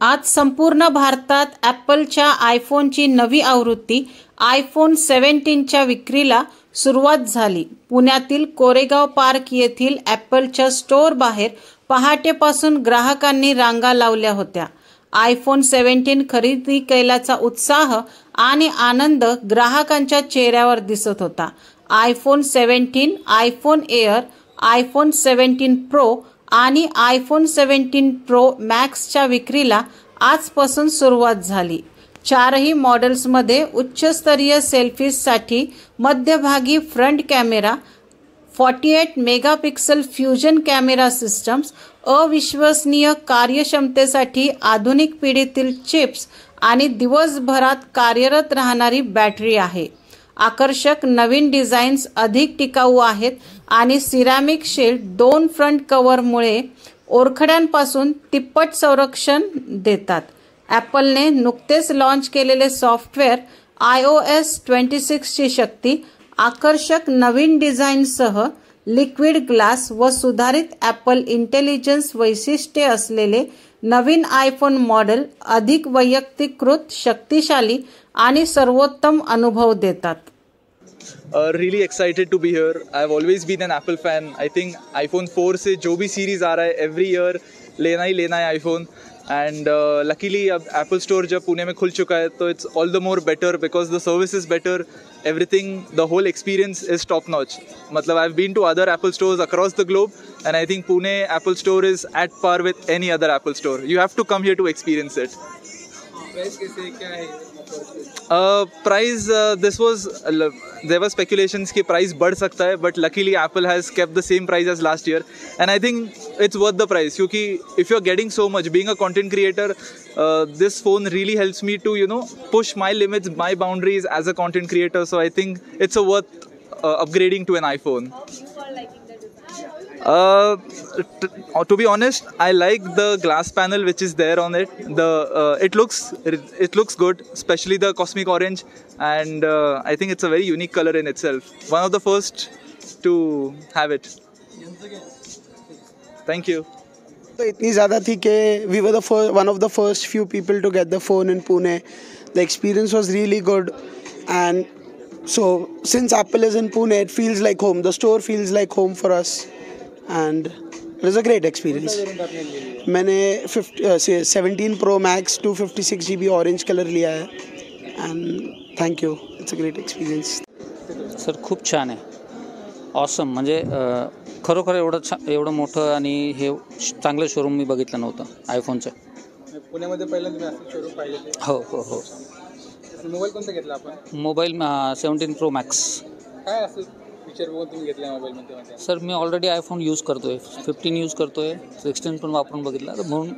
आज संपूर्ण भारतात ॲपलच्या आयफोनची नवी आवृत्ती आयफोन 17च्या विक्रीला सुरुवात झाली. पुण्यातील कोरेगाव पार्क येथील ॲपलच्या स्टोअर बाहेर पहाटेपासून ग्राहकांनी रांगा लावल्या होत्या. आयफोन 17 खरेदी केल्याचा उत्साह आणि आनंद ग्राहकांच्या चेहऱ्यावर दिसत होता. IPhone 17, iPhone air, iPhone 17 pro आणि आयफोन 17 प्रो मॅक्सच्या विक्रीला आजपासून सुरुवात झाली. चारही मॉडेल्समध्ये उच्चस्तरीय सेल्फीजसाठी मध्यभागी front camera, 48 megapixel fusion camera systems, अविश्वसनीय कार्यक्षमतेसाठी आधुनिक पिढीतील चिप्स आणि दिवसभरात कार्यरत राहणारी बॅटरी आहे. आकर्षक नवीन डिझाईन्स अधिक टिकाऊ आहेत आणि सिरॅमिक शील्ड 2 फ्रंट कव्हरमुळे ओरखड्यांपासून तिप्पट संरक्षण देतात. ॲपलने नुकतेच लॉन्च केलेले सॉफ्टवेअर iOS 26 ची शक्ती, आकर्षक नवीन डिझाईनसह लिक्विड ग्लास व सुधारित ॲपल इंटेलिजन्स वैशिष्ट्ये असलेले नवीन आयफोन मॉडेल अधिक वैयक्तिकृत, शक्तिशाली आणि सर्वोत्तम अनुभव देतात. Really excited to be here. I've always been an Apple fan. I think iPhone 4 से जो भी सीरीज आ रहा है every year लेना ही लेना है iPhone. And luckily अब Apple Store जब पुणे में खुल चुका है तो it's all the more better because the service is better. Everything, the whole experience is top notch. मतलब I've been to other Apple stores across the globe and I think Pune Apple Store is at par with any other Apple store. You have to come here to experience it. Price कैसे क्या है? Price this was there were speculations कि price बढ़ सकता है but luckily Apple has kept the same price as last year and I think it's worth the price क्योंकि if you're getting so much being a content creator this phone really helps me to push my limits, my boundaries as a content creator, so I think it's a worth upgrading to an iPhone. To be honest, I like the glass panel which is there on it. It looks good, especially the cosmic orange, and I think it's a very unique color in itself. One of the first to have it. Thank you. तो इतनी ज़्यादा थी कि we were one of the first few people to get the phone in Pune. The experience was really good, and so since Apple is in Pune, it feels like home. The store feels like home for us. And it was a great experience. Maine 17 Pro Max 256 GB orange colour लिया है and thank you. It's a great experience. Sir खूप छान आहे, awesome. म्हणजे खरोखर एवढं मोठं आणि हे चांगलं शोरूम मी बघितलं नव्हतं आयफोनचं. पुण्यामध्ये पहिल्यांदा तुम्ही असं शोरूम पाहिले ते? हो हो हो. मोबाईल कोणता घेतला आपण? Mobile 17 Pro Max. काय असं फीचर बघून तुम्ही घेतला मोबाईलमध्ये? सर मी ऑलरेडी आयफोन यूज करतो आहे, 15 यूज करतो आहे, 16 पण वापरून बघितला, तर म्हणून